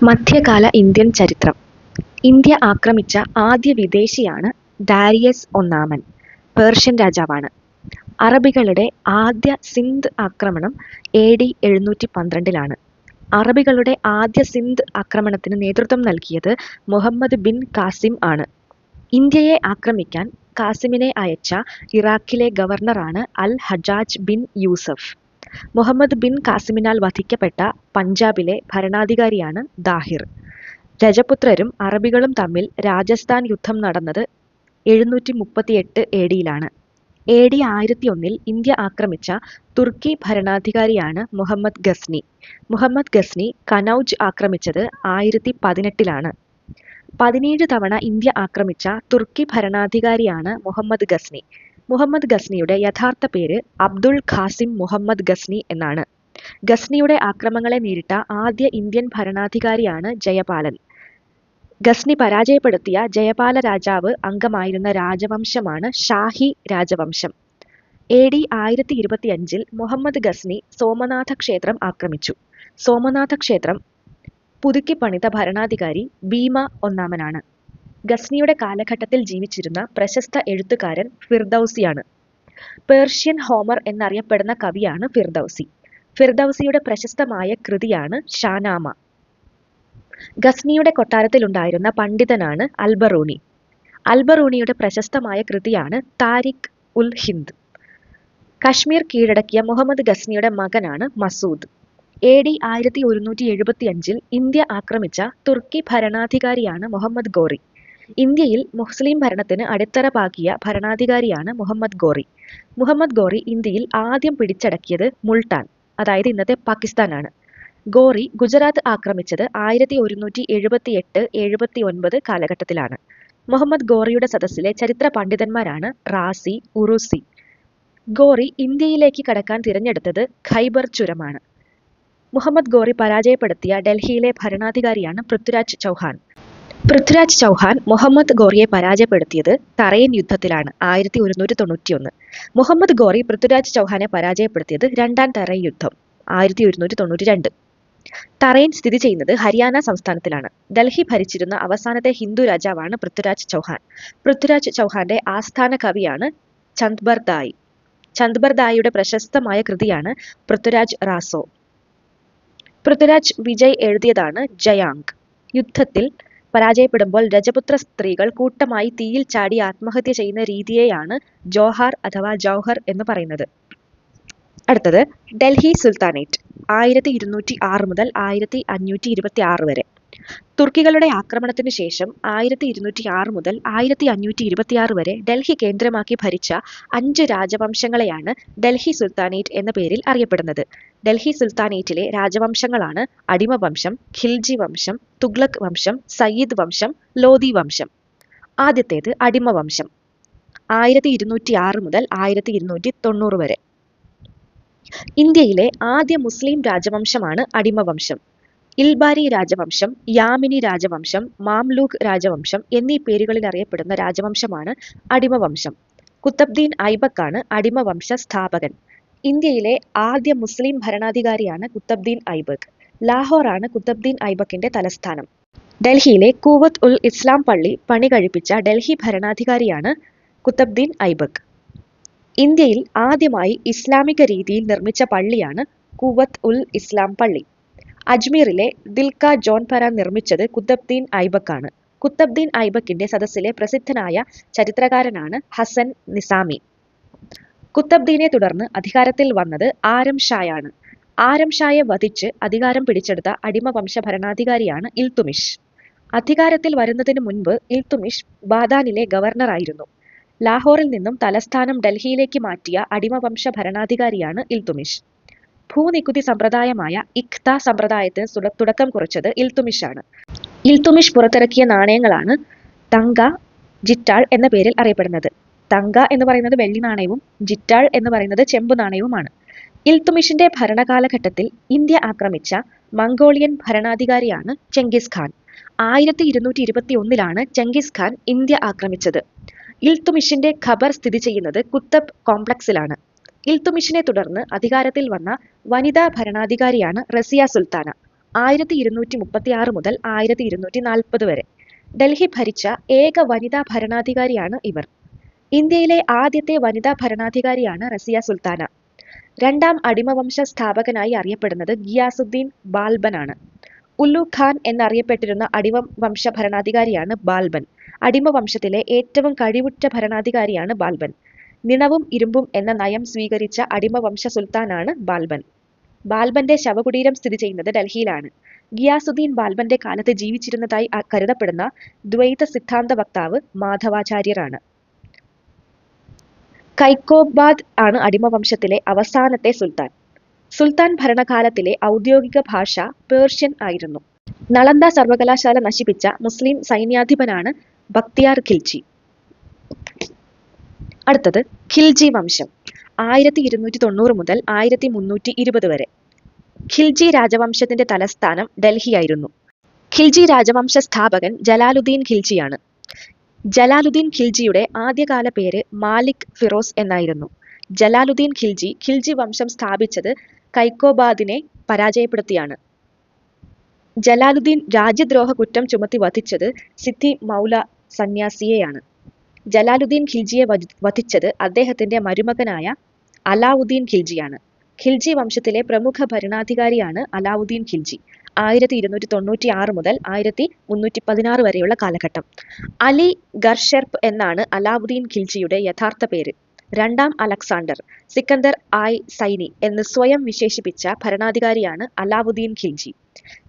മധ്യകാല ഇന്ത്യൻ ചരിത്രം. ഇന്ത്യ ആക്രമിച്ച ആദ്യ വിദേശിയാണ് ഡാരിയസ് ഒന്നാമൻ. പേർഷ്യൻ രാജാവാണ്. അറബികളുടെ ആദ്യ സിന്ധ് ആക്രമണം AD 712 അറബികളുടെ ആദ്യ സിന്ധ് ആക്രമണത്തിന് നേതൃത്വം നൽകിയത് മുഹമ്മദ് ബിൻ കാസിം ആണ്. ഇന്ത്യയെ ആക്രമിക്കാൻ കാസിമിനെ അയച്ച ഇറാഖിലെ ഗവർണറാണ് അൽ ഹജാജ് ബിൻ യൂസഫ്. മുഹമ്മദ് ബിൻ കാസിമിനാൽ വധിക്കപ്പെട്ട പഞ്ചാബിലെ ഭരണാധികാരിയാണ് ദാഹിർ. രജപുത്രരും അറബികളും തമ്മിൽ രാജസ്ഥാൻ യുദ്ധം നടന്നത് 738 AD AD 1001 ഇന്ത്യ ആക്രമിച്ച തുർക്കി ഭരണാധികാരിയാണ് മുഹമ്മദ് ഗസ്നി. മുഹമ്മദ് ഗസ്നി കനൗജ് ആക്രമിച്ചത് 1018 17 തവണ ഇന്ത്യ ആക്രമിച്ച തുർക്കി ഭരണാധികാരിയാണ് മുഹമ്മദ് ഗസ്നി. മുഹമ്മദ് ഗസ്നിയുടെ യഥാർത്ഥ പേര് അബ്ദുൾ ഖാസിം മുഹമ്മദ് ഗസ്നി എന്നാണ്. ഗസ്നിയുടെ ആക്രമണങ്ങളെ നേരിട്ട ആദ്യ ഇന്ത്യൻ ഭരണാധികാരിയാണ് ജയപാലൻ. ഗസ്നി പരാജയപ്പെടുത്തിയ ജയപാല രാജാവ് അംഗമായിരുന്ന രാജവംശമാണ് ഷാഹി രാജവംശം. AD 1025 മുഹമ്മദ് ഗസ്നി സോമനാഥ ക്ഷേത്രം ആക്രമിച്ചു. സോമനാഥ ക്ഷേത്രം പുതുക്കിപ്പണിത ഭരണാധികാരി ഭീമ ഒന്നാമനാണ്. ഗസ്നിയുടെ കാലഘട്ടത്തിൽ ജീവിച്ചിരുന്ന പ്രശസ്ത എഴുത്തുകാരൻ ഫിർദൗസിയാണ്. പേർഷ്യൻ ഹോമർ എന്നറിയപ്പെടുന്ന കവിയാണ് ഫിർദൗസി. ഫിർദൗസിയുടെ പ്രശസ്തമായ കൃതിയാണ് ഷാനാമ. ഗസ്നിയുടെ കൊട്ടാരത്തിലുണ്ടായിരുന്ന പണ്ഡിതനാണ് അൽബറൂണി. അൽബറൂണിയുടെ പ്രശസ്തമായ കൃതിയാണ് താരിഖ് ഉൽ ഹിന്ദ്. കശ്മീർ കീഴടക്കിയ മുഹമ്മദ് ഗസ്നിയുടെ മകനാണ് മസൂദ്. AD 1175 ഇന്ത്യ ആക്രമിച്ച തുർക്കി ഭരണാധികാരിയാണ് മുഹമ്മദ് ഗോറി. ഇന്ത്യയിൽ മുസ്ലിം ഭരണത്തിന് അടിത്തറ പാകിയ ഭരണാധികാരിയാണ് മുഹമ്മദ് ഗോറി. മുഹമ്മദ് ഗോറി ഇന്ത്യയിൽ ആദ്യം പിടിച്ചടക്കിയത് മുൾട്ടാൻ, അതായത് ഇന്നത്തെ പാകിസ്ഥാനാണ്. ഗോറി ഗുജറാത്ത് ആക്രമിച്ചത് 1178-79 കാലഘട്ടത്തിലാണ്. മുഹമ്മദ് ഗോറിയുടെ സദസ്സിലെ ചരിത്ര പണ്ഡിതന്മാരാണ് റാസി, ഉറുസി. ഗോറി ഇന്ത്യയിലേക്ക് കടക്കാൻ തിരഞ്ഞെടുത്തത് ഖൈബർ ചുരമാണ്. മുഹമ്മദ് ഗോറി പരാജയപ്പെടുത്തിയ ഡൽഹിയിലെ ഭരണാധികാരിയാണ് പൃഥ്വിരാജ് ചൗഹാൻ. പൃഥ്വിരാജ് ചൗഹാൻ മുഹമ്മദ് ഗോറിയെ പരാജയപ്പെടുത്തിയത് തറൈൻ യുദ്ധത്തിലാണ് 1191. മുഹമ്മദ് ഗോറി പൃഥ്വിരാജ് ചൗഹാനെ പരാജയപ്പെടുത്തിയത് രണ്ടാം തറൈൻ യുദ്ധം 1192. തറൈൻ സ്ഥിതി ചെയ്യുന്നത് ഹരിയാന സംസ്ഥാനത്തിലാണ്. ഡൽഹി ഭരിച്ചിരുന്ന അവസാനത്തെ ഹിന്ദു രാജാവാണ് പൃഥ്വിരാജ് ചൗഹാൻ. പൃഥ്വിരാജ് ചൗഹാന്റെ ആസ്ഥാന കവിയാണ് ചന്ദ്ബർദായി. ചന്ദ്ബർദായിയുടെ പ്രശസ്തമായ കൃതിയാണ് പൃഥ്വിരാജ് റാസോ. പൃഥ്വിരാജ് വിജയ് എഴുതിയതാണ് ജയാങ്. യുദ്ധത്തിൽ പരാജയപ്പെടുമ്പോൾ രജപുത്ര സ്ത്രീകൾ കൂട്ടമായി തീയിൽ ചാടി ആത്മഹത്യ ചെയ്യുന്ന രീതിയെയാണ് ജോഹാർ അഥവാ ജൗഹർ എന്ന് പറയുന്നത്. അടുത്തത് ഡൽഹി സുൽത്താനേറ്റ് 1206 മുതൽ 1526 വരെ. തുർക്കികളുടെ ആക്രമണത്തിന് ശേഷം 1206 മുതൽ 1526 വരെ ഡൽഹി കേന്ദ്രമാക്കി ഭരിച്ച 5 രാജവംശങ്ങളെയാണ് ഡൽഹി സുൽത്താനേറ്റ് എന്ന പേരിൽ അറിയപ്പെടുന്നത്. ഡൽഹി സുൽത്താനേറ്റിലെ രാജവംശങ്ങളാണ് അടിമവംശം, ഖിൽജി വംശം, തുഗ്ലക് വംശം, സയ്യിദ് വംശം, ലോധി വംശം. ആദ്യത്തേത് അടിമവംശം 1206 മുതൽ 1290 വരെ. ഇന്ത്യയിലെ ആദ്യ മുസ്ലിം രാജവംശമാണ് അടിമവംശം. ഇൽബാരി രാജവംശം, യാമിനി രാജവംശം, മാംലൂക്ക് രാജവംശം എന്നീ പേരുകളിൽ അറിയപ്പെടുന്ന രാജവംശമാണ് അടിമവംശം. കുത്തബ്ദീൻ ഐബക്കാണ് അടിമവംശ സ്ഥാപകൻ. ഇന്ത്യയിലെ ആദ്യ മുസ്ലിം ഭരണാധികാരിയാണ് കുത്തബ്ദീൻ ഐബക്ക്. ലാഹോറാണ് കുത്തബ്ദീൻ ഐബക്കിന്റെ തലസ്ഥാനം. ഡൽഹിയിലെ കൂവത്ത് ഉൽ ഇസ്ലാം പള്ളി പണി കഴിപ്പിച്ച ഡൽഹി ഭരണാധികാരിയാണ് കുത്തബ്ദീൻ ഐബക്ക്. ഇന്ത്യയിൽ ആദ്യമായി ഇസ്ലാമിക രീതിയിൽ നിർമ്മിച്ച പള്ളിയാണ് കൂവത്ത് ഉൽ ഇസ്ലാം പള്ളി. അജ്മീറിലെ ദിൽക ജോൺപര നിർമ്മിച്ചത് കുത്തബ്ദീൻ ഐബക്കാണ്. കുത്തബ്ദീൻ ഐബക്കിന്റെ സദസ്സിലെ പ്രസിദ്ധനായ ചരിത്രകാരനാണ് ഹസൻ നിസാമി. കുത്തബ്ദീനെ തുടർന്ന് അധികാരത്തിൽ വന്നത് ആരം ഷായാണ്. ആരം ഷായെ വധിച്ച് അധികാരം പിടിച്ചെടുത്ത അടിമവംശ ഭരണാധികാരിയാണ് ഇൽതുമിഷ്. അധികാരത്തിൽ വരുന്നതിന് മുൻപ് ഇൽതുമിഷ് ബാദാനിലെ ഗവർണറായിരുന്നു. ലാഹോറിൽ നിന്നും തലസ്ഥാനം ഡൽഹിയിലേക്ക് മാറ്റിയ അടിമവംശ ഭരണാധികാരിയാണ് ഇൽതുമിഷ്. ഭൂനികുതി സമ്പ്രദായമായ ഇഖ്ത സമ്പ്രദായത്തിന് തുടക്കം കുറിച്ചത് ഇൽതുമിഷാണ്. ഇൽതുമിഷ് പുറത്തിറക്കിയ നാണയങ്ങളാണ് തങ്ക, ജിറ്റാൾ എന്ന പേരിൽ അറിയപ്പെടുന്നത്. തങ്ക എന്ന് പറയുന്നത് വെള്ളി നാണയവും ജിറ്റാൾ എന്ന് പറയുന്നത് ചെമ്പു നാണയവുമാണ്. ഇൽതുമിഷിന്റെ ഭരണകാലഘട്ടത്തിൽ ഇന്ത്യ ആക്രമിച്ച മംഗോളിയൻ ഭരണാധികാരിയാണ് Genghis Khan. 1221 Genghis Khan India ആക്രമിച്ചത്. ഇൽതുമിഷിന്റെ ഖബർ സ്ഥിതി ചെയ്യുന്നത് കുത്തബ് കോംപ്ലക്സിലാണ്. ഇൽതുമിഷിനെ തുടർന്ന് അധികാരത്തിൽ വന്ന വനിതാ ഭരണാധികാരിയാണ് റസിയ സുൽത്താന. 1236 മുതൽ 1240 വരെ. ഡൽഹി ഭരിച്ച ഏക വനിതാ ഭരണാധികാരിയാണ് ഇവർ. ഇന്ത്യയിലെ ആദ്യത്തെ വനിതാ ഭരണാധികാരിയാണ് റസിയ സുൽത്താന. രണ്ടാം അടിമവംശ സ്ഥാപകനായി അറിയപ്പെടുന്നത് ഗിയാസുദ്ദീൻ ബാൽബനാണ്. ഉല്ലു ഖാൻ എന്നറിയപ്പെട്ടിരുന്ന അടിമവംശ ഭരണാധികാരിയാണ് ബാൽബൻ. അടിമവംശത്തിലെ ഏറ്റവും കഴിവുറ്റ ഭരണാധികാരിയാണ് ബാൽബൻ. നിണവും ഇരുമ്പും എന്ന നയം സ്വീകരിച്ച അടിമവംശ സുൽത്താനാണ് ബാൽബൻ. ബാൽബന്റെ ശവകുടീരം സ്ഥിതി ചെയ്യുന്നത് ഡൽഹിയിലാണ്. ഗിയാസുദ്ദീൻ ബാൽബന്റെ കാലത്ത് ജീവിച്ചിരുന്നതായി കരുതപ്പെടുന്ന ദ്വൈത സിദ്ധാന്ത വക്താവ് മാധവാചാര്യരാണ്. കൈക്കോബാദ് ആണ് അടിമവംശത്തിലെ അവസാനത്തെ സുൽത്താൻ. സുൽത്താൻ ഭരണകാലത്തിലെ ഔദ്യോഗിക ഭാഷ പേർഷ്യൻ ആയിരുന്നു. നളന്ദ സർവകലാശാല നശിപ്പിച്ച മുസ്ലിം സൈന്യാധിപനാണ് ബക്തിയാർ ഖിൽജി. അടുത്തത് ഖിൽജി വംശം. 1290 മുതൽ 1320 വരെ. ഖിൽജി രാജവംശത്തിന്റെ തലസ്ഥാനം ഡൽഹിയായിരുന്നു. ഖിൽജി രാജവംശ സ്ഥാപകൻ ജലാലുദ്ദീൻ ഖിൽജിയാണ്. ജലാലുദ്ദീൻ ഖിൽജിയുടെ ആദ്യകാല പേര് മാലിക് ഫിറോസ് എന്നായിരുന്നു. ജലാലുദ്ദീൻ ഖിൽജി ഖിൽജി വംശം സ്ഥാപിച്ചത് കൈക്കോബാദിനെ പരാജയപ്പെടുത്തിയാണ്. ജലാലുദ്ദീൻ രാജ്യദ്രോഹ കുറ്റം ചുമത്തി വധിച്ചത് സിദ്ധി മൗല സന്യാസിയെയാണ്. ജലാലുദ്ദീൻ ഖിൽജിയെ വധിച്ചത് അദ്ദേഹത്തിന്റെ മരുമകനായ അലാവുദ്ദീൻ ഖിൽജിയാണ്. ഖിൽജി വംശത്തിലെ പ്രമുഖ ഭരണാധികാരിയാണ് അലാവുദ്ദീൻ ഖിൽജി. 1296 മുതൽ 1316 വരെയുള്ള കാലഘട്ടം. അലി ഗർഷെർപ്പ് എന്നാണ് അലാവുദ്ദീൻ ഖിൽജിയുടെ യഥാർത്ഥ പേര്. രണ്ടാം അലക്സാണ്ടർ, സിക്കന്ദർ ആയ് സൈനി എന്ന് സ്വയം വിശേഷിപ്പിച്ച ഭരണാധികാരിയാണ് അലാവുദ്ദീൻ ഖിൽജി.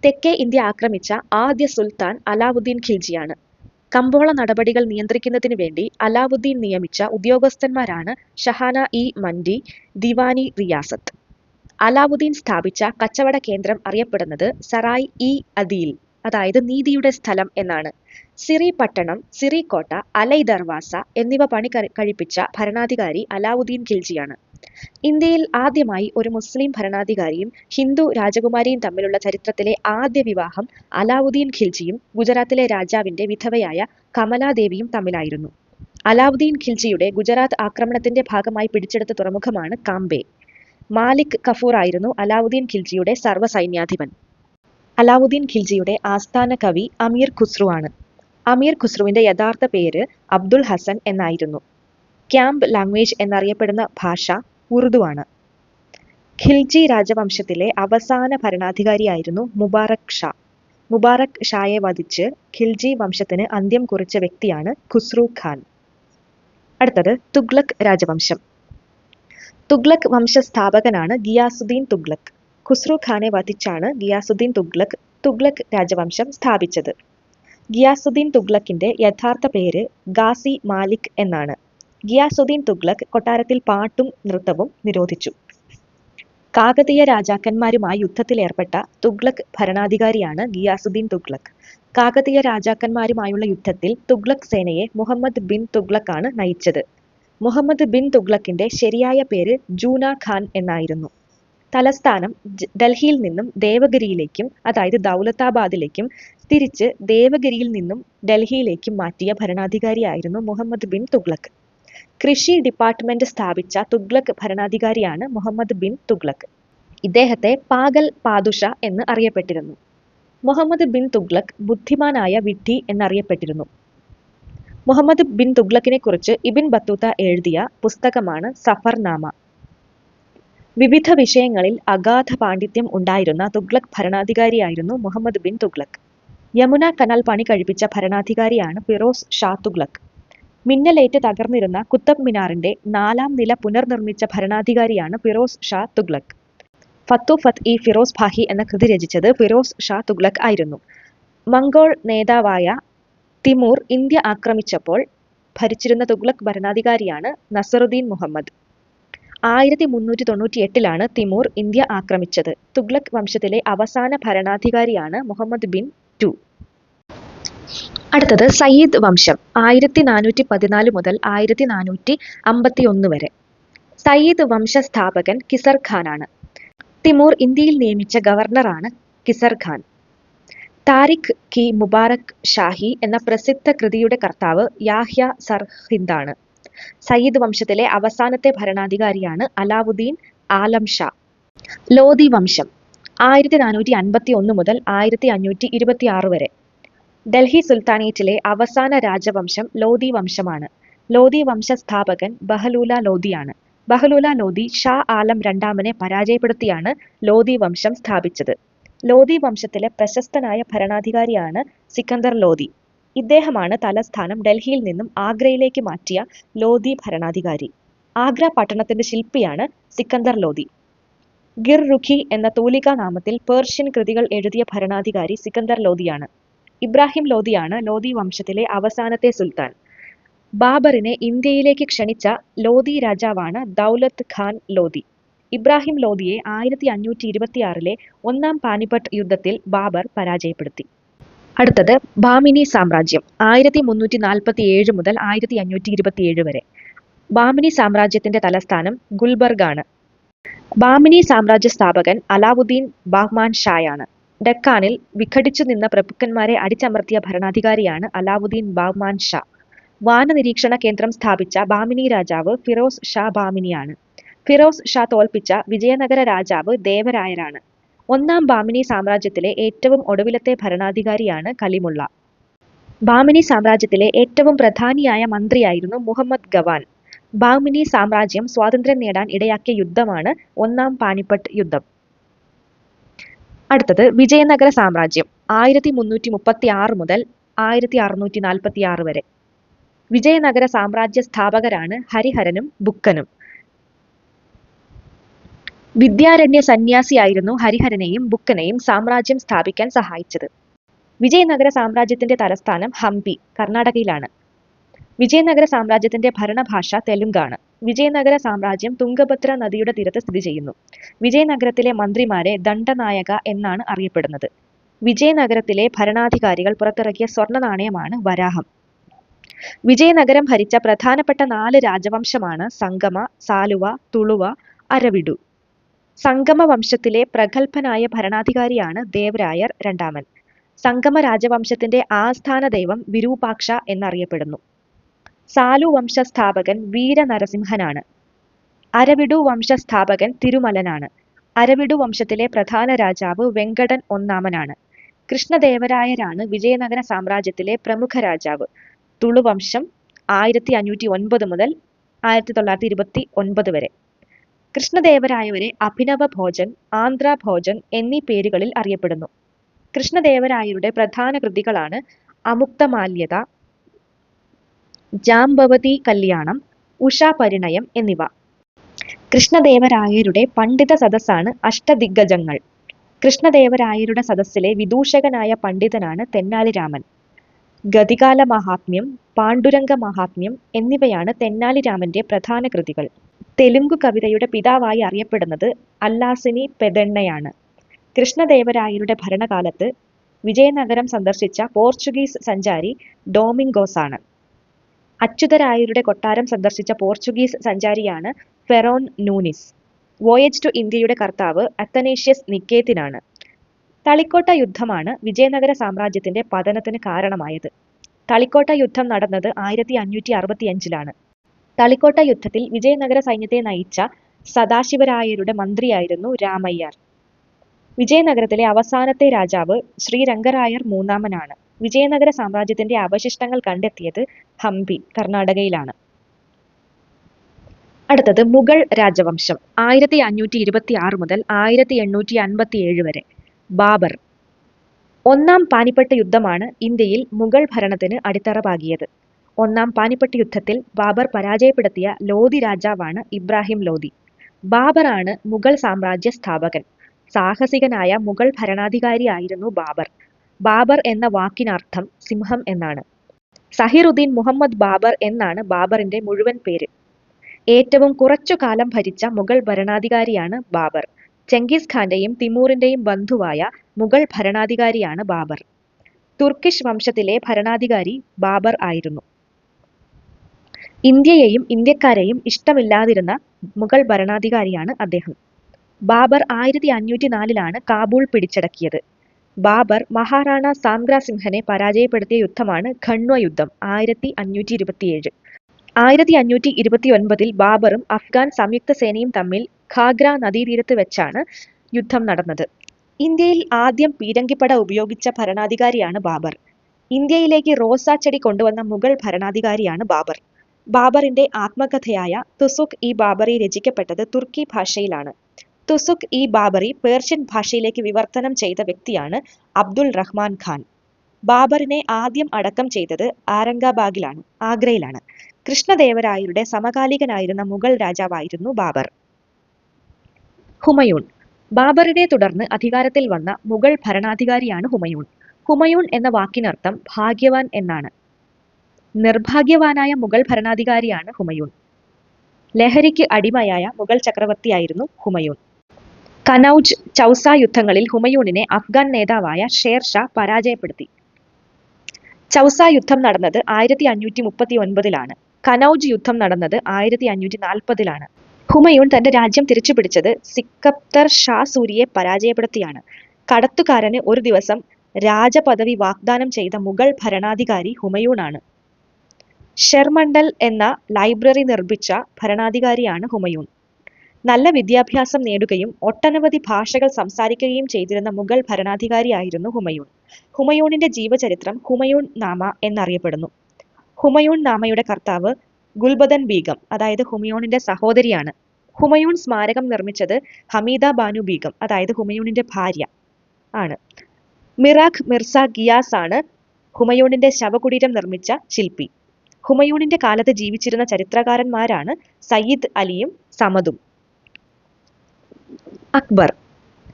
തെക്കേ ഇന്ത്യ ആക്രമിച്ച ആദ്യ സുൽത്താൻ അലാവുദ്ദീൻ ഖിൽജിയാണ്. കമ്പോള നടപടികൾ നിയന്ത്രിക്കുന്നതിന് വേണ്ടി അലാവുദ്ദീൻ നിയമിച്ച ഉദ്യോഗസ്ഥന്മാരാണ് ഷഹാന ഇ മൻഡി, ദിവാനി റിയാസത്ത്. അലാവുദ്ദീൻ സ്ഥാപിച്ച കച്ചവട കേന്ദ്രം അറിയപ്പെടുന്നത് സറായ് ഇ അദീൽ, അതായത് നീതിയുടെ സ്ഥലം എന്നാണ്. സിറി പട്ടണം, സിറി കോട്ട, അലൈ ദർവാസ എന്നിവ പണി കഴിപ്പിച്ച ഭരണാധികാരി അലാവുദ്ദീൻ ഖിൽജിയാണ്. ഇന്ത്യയിൽ ആദ്യമായി ഒരു മുസ്ലിം ഭരണാധികാരിയും ഹിന്ദു രാജകുമാരിയും തമ്മിലുള്ള ചരിത്രത്തിലെ ആദ്യ വിവാഹം അലാവുദ്ദീൻ ഖിൽജിയും ഗുജറാത്തിലെ രാജാവിന്റെ വിധവയായ കമലാദേവിയും തമ്മിലായിരുന്നു. അലാവുദ്ദീൻ ഖിൽജിയുടെ ഗുജറാത്ത് ആക്രമണത്തിന്റെ ഭാഗമായി പിടിച്ചെടുത്ത തുറമുഖമാണ് കാംബെ. മാലിക് കഫൂർ ആയിരുന്നു അലാവുദ്ദീൻ ഖിൽജിയുടെ സർവ്വസൈന്യാധിപൻ. അലാവുദ്ദീൻ ഖിൽജിയുടെ ആസ്ഥാന കവി അമീർ ഖുസ്രു ആണ്. അമീർ ഖുസ്രുവിന്റെ യഥാർത്ഥ പേര് അബ്ദുൽ ഹസൻ എന്നായിരുന്നു. ക്യാമ്പ് ലാംഗ്വേജ് എന്നറിയപ്പെടുന്ന ഭാഷ ഉറുദു ആണ്. ഖിൽജി രാജവംശത്തിലെ അവസാന ഭരണാധികാരിയായിരുന്നു മുബാറക് ഷാ. മുബാറക് ഷായെ വധിച്ച് ഖിൽജി വംശത്തിന് അന്ത്യം കുറിച്ച വ്യക്തിയാണ് ഖുസ്രു ഖാൻ. അടുത്തത് തുഗ്ലക് രാജവംശം. തുഗ്ലക് വംശസ്ഥാപകനാണ് ഗിയാസുദ്ദീൻ തുഗ്ലക്. ഖുസ്രു ഖാനെ വധിച്ചാണ് ഗിയാസുദ്ദീൻ തുഗ്ലക് രാജവംശം സ്ഥാപിച്ചത്. ഗിയാസുദ്ദീൻ തുഗ്ലക്കിന്റെ യഥാർത്ഥ പേര് ഗാസി മാലിക് എന്നാണ്. ഗിയാസുദ്ദീൻ തുഗ്ലക് കൊട്ടാരത്തിൽ പാട്ടും നൃത്തവും നിരോധിച്ചു. കാകതീയ രാജാക്കന്മാരുമായി യുദ്ധത്തിലേർപ്പെട്ട തുഗ്ലക് ഭരണാധികാരിയാണ് ഗിയാസുദ്ദീൻ തുഗ്ലക്. കാകതീയ രാജാക്കന്മാരുമായുള്ള യുദ്ധത്തിൽ തുഗ്ലക് സേനയെ മുഹമ്മദ് ബിൻ തുഗ്ലക് ആണ് നയിച്ചത്. മുഹമ്മദ് ബിൻ തുഗ്ലക്കിന്റെ ശരിയായ പേര് ജൂന ഖാൻ എന്നായിരുന്നു. തലസ്ഥാനം ഡൽഹിയിൽ നിന്നും ദേവഗിരിയിലേക്കും, അതായത് ദൗലതാബാദിലേക്കും തിരിച്ച് ദേവഗിരിയിൽ നിന്നും ഡൽഹിയിലേക്കും മാറ്റിയ ഭരണാധികാരിയായിരുന്നു മുഹമ്മദ് ബിൻ തുഗ്ലക്. കൃഷി ഡിപ്പാർട്ട്മെന്റ് സ്ഥാപിച്ച തുഗ്ലക് ഭരണാധികാരിയാണ് മുഹമ്മദ് ബിൻ തുഗ്ലക്. ഇദ്ദേഹത്തെ പാഗൽ പാദുഷ എന്ന് അറിയപ്പെട്ടിരുന്നു. മുഹമ്മദ് ബിൻ തുഗ്ലക് ബുദ്ധിമാനായ വിഡ്ഢി എന്നറിയപ്പെട്ടിരുന്നു. മുഹമ്മദ് ബിൻ തുഗ്ലക്കിനെ കുറിച്ച് ഇബിൻ ബത്തൂത്ത എഴുതിയ പുസ്തകമാണ് സഫർനാമ. വിവിധ വിഷയങ്ങളിൽ അഗാധ പാണ്ഡിത്യം ഉണ്ടായിരുന്ന തുഗ്ലക് ഭരണാധികാരിയായിരുന്നു മുഹമ്മദ് ബിൻ തുഗ്ലക്. യമുന കനാൽ പണി കഴിപ്പിച്ച ഭരണാധികാരിയാണ് ഫിറോസ് ഷാ തുഗ്ലക്. മിന്നലേറ്റ് തകർന്നിരുന്ന കുത്തബ് മിനാറിന്റെ 4ാം നില പുനർനിർമ്മിച്ച ഭരണാധികാരിയാണ് ഫിറോസ് ഷാ തുഗ്ലക്. ഫത്തു ഫത്ത് ഇ ഫിറോസ് ഭാഹി എന്ന കൃതി രചിച്ചത് ഫിറോസ് ഷാ തുഗ്ലക് ആയിരുന്നു. മംഗോൾ നേതാവായ തിമൂർ ഇന്ത്യ ആക്രമിച്ചപ്പോൾ ഭരിച്ചിരുന്ന തുഗ്ലക് ഭരണാധികാരിയാണ് നസറുദ്ദീൻ മുഹമ്മദ്. 1398 തിമൂർ ഇന്ത്യ ആക്രമിച്ചത്. തുഗ്ലക് വംശത്തിലെ അവസാന ഭരണാധികാരിയാണ് മുഹമ്മദ് ബിൻ ടു. അടുത്തത് സയ്യിദ് വംശം. 1414 മുതൽ 1451 വരെ. സയ്യിദ് വംശസ്ഥാപകൻ കിസർ ഖാനാണ്. തിമൂർ ഇന്ത്യയിൽ നിയമിച്ച ഗവർണറാണ് കിസർ ഖാൻ. താരിഖ് കി മുബാറക് ഷാഹി എന്ന പ്രസിദ്ധ കൃതിയുടെ കർത്താവ് യാഹ്യ സർഹിന്ദാണ്. സയ്യിദ് വംശത്തിലെ അവസാനത്തെ ഭരണാധികാരിയാണ് അലാവുദ്ദീൻ ആലം ഷാ. ലോധി വംശം. 1451 മുതൽ 1526 വരെ. ഡൽഹി സുൽത്താനേറ്റിലെ അവസാന രാജവംശം ലോധി വംശമാണ്. ലോധി വംശസ്ഥാപകൻ ബഹലൂല ലോധിയാണ്. ബഹലൂല ലോധി ഷാ ആലം രണ്ടാമനെ പരാജയപ്പെടുത്തിയാണ് ലോധി വംശം സ്ഥാപിച്ചത്. ലോധി വംശത്തിലെ പ്രശസ്തനായ ഭരണാധികാരിയാണ് സിക്കന്ദർ ലോധി. ഇദ്ദേഹമാണ് തലസ്ഥാനം ഡൽഹിയിൽ നിന്നും ആഗ്രയിലേക്ക് മാറ്റിയ ലോധി ഭരണാധികാരി. ആഗ്ര പട്ടണത്തിന്റെ ശില്പിയാണ് സിക്കന്ദർ ലോധി. ഗിർ റുഖി എന്ന തൂലികാ നാമത്തിൽ പേർഷ്യൻ കൃതികൾ എഴുതിയ ഭരണാധികാരി സിക്കന്ദർ ലോധിയാണ്. ഇബ്രാഹിം ലോധിയാണ് ലോധി വംശത്തിലെ അവസാനത്തെ സുൽത്താൻ. ബാബറിനെ ഇന്ത്യയിലേക്ക് ക്ഷണിച്ച ലോധി രാജാവാണ് ദൗലത്ത് ഖാൻ ലോധി. ഇബ്രാഹിം ലോധിയെ 1526 ഒന്നാം പാനിപ്പട്ട് യുദ്ധത്തിൽ ബാബർ പരാജയപ്പെടുത്തി. അടുത്തത് ബാമിനി സാമ്രാജ്യം 1347 മുതൽ 1527 വരെ. ബാമിനി സാമ്രാജ്യത്തിന്റെ തലസ്ഥാനം ഗുൽബർഗ് ആണ്. ബാമിനി സാമ്രാജ്യ സ്ഥാപകൻ അലാവുദ്ദീൻ ബാഹ്മാൻ ഷായാണ്. ഡെക്കാനിൽ വിഘടിച്ചു നിന്ന പ്രഭുക്കന്മാരെ അടിച്ചമർത്തിയ ഭരണാധികാരിയാണ് അലാവുദ്ദീൻ ബാഹ്മാൻ ഷാ. വാന നിരീക്ഷണ കേന്ദ്രം സ്ഥാപിച്ച ബാമിനി രാജാവ് ഫിറോസ് ഷാ ബാമിനിയാണ്. ഫിറോസ് ഷാ തോൽപ്പിച്ച വിജയനഗര രാജാവ് ദേവരായരാണ്. ഒന്നാം ബാമിനി സാമ്രാജ്യത്തിലെ ഏറ്റവും ഒടുവിലത്തെ ഭരണാധികാരിയാണ് കലിമുള്ള. ബാമിനി സാമ്രാജ്യത്തിലെ ഏറ്റവും പ്രധാനിയായ മന്ത്രിയായിരുന്നു മുഹമ്മദ് ഗവാൻ. ബാമിനി സാമ്രാജ്യം സ്വാതന്ത്ര്യം നേടാൻ ഇടയാക്കിയ യുദ്ധമാണ് ഒന്നാം പാനിപ്പട്ട് യുദ്ധം. അടുത്തത് വിജയനഗര സാമ്രാജ്യം 1336 മുതൽ 1646 വരെ. വിജയനഗര സാമ്രാജ്യ സ്ഥാപകരാണ് ഹരിഹരനും ബുക്കനും. വിദ്യാരണ്യ സന്യാസിയായിരുന്നു ഹരിഹരനെയും ബുക്കനെയും സാമ്രാജ്യം സ്ഥാപിക്കാൻ സഹായിച്ചത്. വിജയനഗര സാമ്രാജ്യത്തിന്റെ തലസ്ഥാനം ഹംപി, കർണാടകയിലാണ്. വിജയനഗര സാമ്രാജ്യത്തിന്റെ ഭരണഭാഷ തെലുങ്കാണ്. വിജയനഗര സാമ്രാജ്യം തുംഗഭദ്ര നദിയുടെ തീരത്ത് സ്ഥിതി ചെയ്യുന്നു. വിജയനഗരത്തിലെ മന്ത്രിമാരെ ദണ്ഡനായക എന്നാണ് അറിയപ്പെടുന്നത്. വിജയനഗരത്തിലെ ഭരണാധികാരികൾ പുറത്തിറക്കിയ സ്വർണ്ണ നാണയമാണ് വരാഹം. വിജയനഗരം ഭരിച്ച പ്രധാനപ്പെട്ട 4 രാജവംശമാണ് സംഗമ, സാലുവ, തുളുവ, അരവിഡു. സംഗമ വംശത്തിലെ പ്രഗത്ഭനായ ഭരണാധികാരിയാണ് ദേവരായർ രണ്ടാമൻ. സംഗമ രാജവംശത്തിന്റെ ആസ്ഥാന ദൈവം വിരൂപാക്ഷ എന്നറിയപ്പെടുന്നു. സാലു വംശസ്ഥാപകൻ വീരനരസിംഹനാണ്. അരവിഡു വംശസ്ഥാപകൻ തിരുമലനാണ്. അരവിഡു വംശത്തിലെ പ്രധാന രാജാവ് വെങ്കടൻ ഒന്നാമനാണ്. കൃഷ്ണദേവരായരാണ് വിജയനഗര സാമ്രാജ്യത്തിലെ പ്രമുഖ രാജാവ്. തുളുവംശം 1509 മുതൽ 1929 വരെ. കൃഷ്ണദേവരായവരെ അഭിനവ ഭോജൻ, ആന്ധ്ര ഭോജൻ എന്നീ പേരുകളിൽ അറിയപ്പെടുന്നു. കൃഷ്ണദേവരായരുടെ പ്രധാന കൃതികളാണ് അമുക്തമാല്യത, ജാംബവതി കല്യാണം, ഉഷാപരിണയം എന്നിവ. കൃഷ്ണദേവരായരുടെ പണ്ഡിത സദസ്സാണ് അഷ്ടദിഗ്ഗജങ്ങൾ. കൃഷ്ണദേവരായരുടെ സദസ്സിലെ വിദൂഷകനായ പണ്ഡിതനാണ് തെന്നാലിരാമൻ. ഗതികാല മഹാത്മ്യം, പാണ്ഡുരംഗ മഹാത്മ്യം എന്നിവയാണ് തെന്നാലിരാമന്റെ പ്രധാന കൃതികൾ. തെലുങ്കു കവിതയുടെ പിതാവായി അറിയപ്പെടുന്നത് അല്ലാസിനി പെദണ്ണയാണ്. കൃഷ്ണദേവരായരുടെ ഭരണകാലത്ത് വിജയനഗരം സന്ദർശിച്ച പോർച്ചുഗീസ് സഞ്ചാരി ഡോമിംഗോസാണ്. അച്യുതരായരുടെ കൊട്ടാരം സന്ദർശിച്ച പോർച്ചുഗീസ് സഞ്ചാരിയാണ് ഫെറോൻ നൂനിസ്. വോയേജ് ടു ഇന്ത്യയുടെ കർത്താവ് അത്തനേഷ്യസ് നിക്കേത്തിനാണ്. തളിക്കോട്ട യുദ്ധമാണ് വിജയനഗര സാമ്രാജ്യത്തിന്റെ പതനത്തിന് കാരണമായത്. തളിക്കോട്ട യുദ്ധം നടന്നത് 1565 തളിക്കോട്ട യുദ്ധത്തിൽ വിജയനഗര സൈന്യത്തെ നയിച്ച സദാശിവരായരുടെ മന്ത്രിയായിരുന്നു രാമയ്യാർ. വിജയനഗരത്തിലെ അവസാനത്തെ രാജാവ് ശ്രീരംഗരായർ മൂന്നാമനാണ്. വിജയനഗര സാമ്രാജ്യത്തിന്റെ അവശിഷ്ടങ്ങൾ കണ്ടെത്തിയത് ഹംപി, കർണാടകയിലാണ്. അടുത്തത് മുഗൾ രാജവംശം 1526 മുതൽ 1857 വരെ. ബാബർ. ഒന്നാം പാനിപ്പട്ട് യുദ്ധമാണ് ഇന്ത്യയിൽ മുഗൾ ഭരണത്തിന് അടിത്തറ പാകിയത്. ഒന്നാം പാനിപ്പട്ട് യുദ്ധത്തിൽ ബാബർ പരാജയപ്പെടുത്തിയ ലോധി രാജാവാണ് ഇബ്രാഹിം ലോധി. ബാബറാണ് മുഗൾ സാമ്രാജ്യ സ്ഥാപകൻ. സാഹസികനായ മുഗൾ ഭരണാധികാരിയായിരുന്നു ബാബർ. ബാബർ എന്ന വാക്കിനർത്ഥം സിംഹം എന്നാണ്. സഹിറുദ്ദീൻ മുഹമ്മദ് ബാബർ എന്നാണ് ബാബറിന്റെ മുഴുവൻ പേര്. ഏറ്റവും കുറച്ചു കാലം ഭരിച്ച മുഗൾ ഭരണാധികാരിയാണ് ബാബർ. ചെങ്കിസ് ഖാന്റെയും തിമൂറിന്റെയും ബന്ധുവായ മുഗൾ ഭരണാധികാരിയാണ് ബാബർ. തുർക്കിഷ് വംശത്തിലെ ഭരണാധികാരി ബാബർ ആയിരുന്നു. ഇന്ത്യയെയും ഇന്ത്യക്കാരെയും ഇഷ്ടമില്ലാതിരുന്ന മുഗൾ ഭരണാധികാരിയാണ് അദ്ദേഹം. ബാബർ 1504 കാബൂൾ പിടിച്ചടക്കിയത്. ബാബർ മഹാറാണ സാംഗ്ര സിംഹനെ പരാജയപ്പെടുത്തിയ യുദ്ധമാണ് ഖണ്വ യുദ്ധം 1527. 1529 ബാബറും അഫ്ഗാൻ സംയുക്ത സേനയും തമ്മിൽ ഖാഗ്ര നദീതീരത്ത് വെച്ചാണ് യുദ്ധം നടന്നത്. ഇന്ത്യയിൽ ആദ്യം പീരങ്കിപ്പട ഉപയോഗിച്ച ഭരണാധികാരിയാണ് ബാബർ. ഇന്ത്യയിലേക്ക് റോസാ ചെടി കൊണ്ടുവന്ന മുഗൾ ഭരണാധികാരിയാണ് ബാബർ. ബാബറിന്റെ ആത്മകഥയായ തുസുഖ്-ഇ-ബാബറി രചിക്കപ്പെട്ടത് തുർക്കി ഭാഷയിലാണ്. തുസുഖ്-ഇ-ബാബറി പേർഷ്യൻ ഭാഷയിലേക്ക് വിവർത്തനം ചെയ്ത വ്യക്തിയാണ് അബ്ദുൾ റഹ്മാൻ ഖാൻ. ബാബറിനെ ആദ്യം അടക്കം ചെയ്തത് ആഗ്രയിലാണ്. കൃഷ്ണദേവരായരുടെ സമകാലികനായിരുന്ന മുഗൾ രാജാവായിരുന്നു ബാബർ. ഹുമയൂൺ. ബാബറിനെ തുടർന്ന് അധികാരത്തിൽ വന്ന മുഗൾ ഭരണാധികാരിയാണ് ഹുമയൂൺ. ഹുമയൂൺ എന്ന വാക്കിനർത്ഥം ഭാഗ്യവാൻ എന്നാണ്. നിർഭാഗ്യവാനായ മുഗൾ ഭരണാധികാരിയാണ് ഹുമയൂൺ. ലഹരിക്ക് അടിമയായ മുഗൾ ചക്രവർത്തിയായിരുന്നു ഹുമയൂൺ. കനൗജ്, ചൗസ യുദ്ധങ്ങളിൽ ഹുമയൂണിനെ അഫ്ഗാൻ നേതാവായ ഷേർഷാ പരാജയപ്പെടുത്തി. ചൗസ യുദ്ധം നടന്നത് 1539-ലാണ്. കനൗജ് യുദ്ധം നടന്നത് 1540-ലാണ്. ഹുമയൂൺ തന്റെ രാജ്യം തിരിച്ചുപിടിച്ചത് സിക്കന്ദർ ഷാ സൂരിയെ പരാജയപ്പെടുത്തിയാണ്. കടത്തുകാരന് ഒരു ദിവസം രാജപദവി വാഗ്ദാനം ചെയ്ത മുഗൾ ഭരണാധികാരി ഹുമയൂണാണ്. ഷെർമണ്ടൽ എന്ന ലൈബ്രറി നിർമ്മിച്ച ഭരണാധികാരിയാണ് ഹുമയൂൺ. നല്ല വിദ്യാഭ്യാസം നേടുകയും ഒട്ടനവധി ഭാഷകൾ സംസാരിക്കുകയും ചെയ്തിരുന്ന മുഗൾ ഭരണാധികാരിയായിരുന്നു ഹുമയൂൺ. ഹുമയൂണിന്റെ ജീവചരിത്രം ഹുമയൂൺ നാമ എന്നറിയപ്പെടുന്നു. ഹുമയൂൺ നാമയുടെ കർത്താവ് ഗുൽബദൻ ബീഗം, അതായത് ഹുമയൂണിന്റെ സഹോദരിയാണ്. ഹുമയൂൺ സ്മാരകം നിർമ്മിച്ചത് ഹമീദ ബാനു ബീഗം, അതായത് ഹുമയൂണിന്റെ ഭാര്യ ആണ്. മിറാഖ് മിർസ ഗിയാസ് ആണ് ഹുമയൂണിന്റെ ശവകുടീരം നിർമ്മിച്ച ശില്പി. ഹുമയൂണിന്റെ കാലത്ത് ജീവിച്ചിരുന്ന ചരിത്രകാരന്മാരാണ് സയ്യിദ് അലിയും സമദും. അക്ബർ.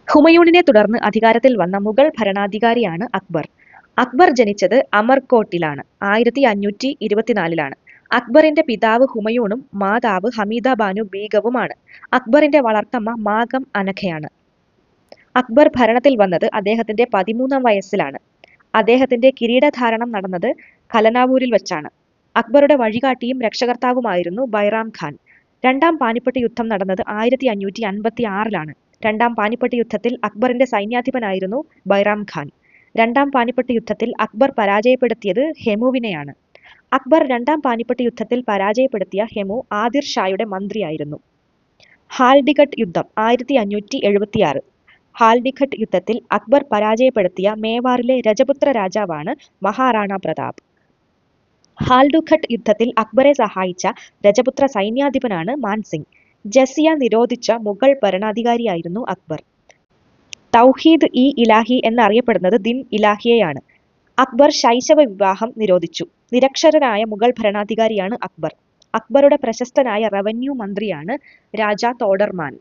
ഹുമയൂണിനെ തുടർന്ന് അധികാരത്തിൽ വന്ന മുഗൾ ഭരണാധികാരിയാണ് അക്ബർ. അക്ബർ ജനിച്ചത് അമർകോട്ടിലാണ്. 1524-ലാണ്. അക്ബറിന്റെ പിതാവ് ഹുമയൂണും മാതാവ് ഹമീദ ബാനു ബീഗവുമാണ്. അക്ബറിന്റെ വളർത്തമ്മ മാഗം അനഘയാണ്. അക്ബർ ഭരണത്തിൽ വന്നത് അദ്ദേഹത്തിന്റെ 13-ാം വയസ്സിലാണ്. അദ്ദേഹത്തിന്റെ കിരീടധാരണം നടന്നത് ഖലനാവൂരിൽ വെച്ചാണ്. അക്ബറുടെ വഴികാട്ടിയും രക്ഷകർത്താവുമായിരുന്നു ബൈറാം ഖാൻ. രണ്ടാം പാനിപ്പട്ട് യുദ്ധം നടന്നത് 1556-ലാണ്. രണ്ടാം പാനിപ്പട്ട് യുദ്ധത്തിൽ അക്ബറിന്റെ സൈന്യാധിപനായിരുന്നു ബൈറാം ഖാൻ. രണ്ടാം പാനിപ്പട്ട് യുദ്ധത്തിൽ അക്ബർ പരാജയപ്പെടുത്തിയത് ഹെമുവിനെയാണ്. അക്ബർ രണ്ടാം പാനിപ്പട്ട് യുദ്ധത്തിൽ പരാജയപ്പെടുത്തിയ ഹെമു ആദിർ ഷായുടെ മന്ത്രിയായിരുന്നു. ഹാൽഡിഘട്ട് യുദ്ധം 1576. ഹാൽഡിഘട്ട് യുദ്ധത്തിൽ അക്ബർ പരാജയപ്പെടുത്തിയ മേവാറിലെ രജപുത്ര രാജാവാണ് മഹാറാണ പ്രതാപ്. ഹാൽഡുഘട്ട് യുദ്ധത്തിൽ അക്ബറെ സഹായിച്ച രജപുത്ര സൈന്യാധിപനാണ് മാൻസിംഗ്. ജസിയ നിരോധിച്ച മുഗൾ ഭരണാധികാരിയായിരുന്നു അക്ബർ. തൗഹീദ്-ഇ-ഇലാഹി എന്നറിയപ്പെടുന്നത് ദിൻ ഇലാഹിയെയാണ്. അക്ബർ ശൈശവ വിവാഹം നിരോധിച്ചു. നിരക്ഷരനായ മുഗൾ ഭരണാധികാരിയാണ് അക്ബർ. അക്ബറുടെ പ്രശസ്തനായ റവന്യൂ മന്ത്രിയാണ് രാജാ തോഡർമാൻ.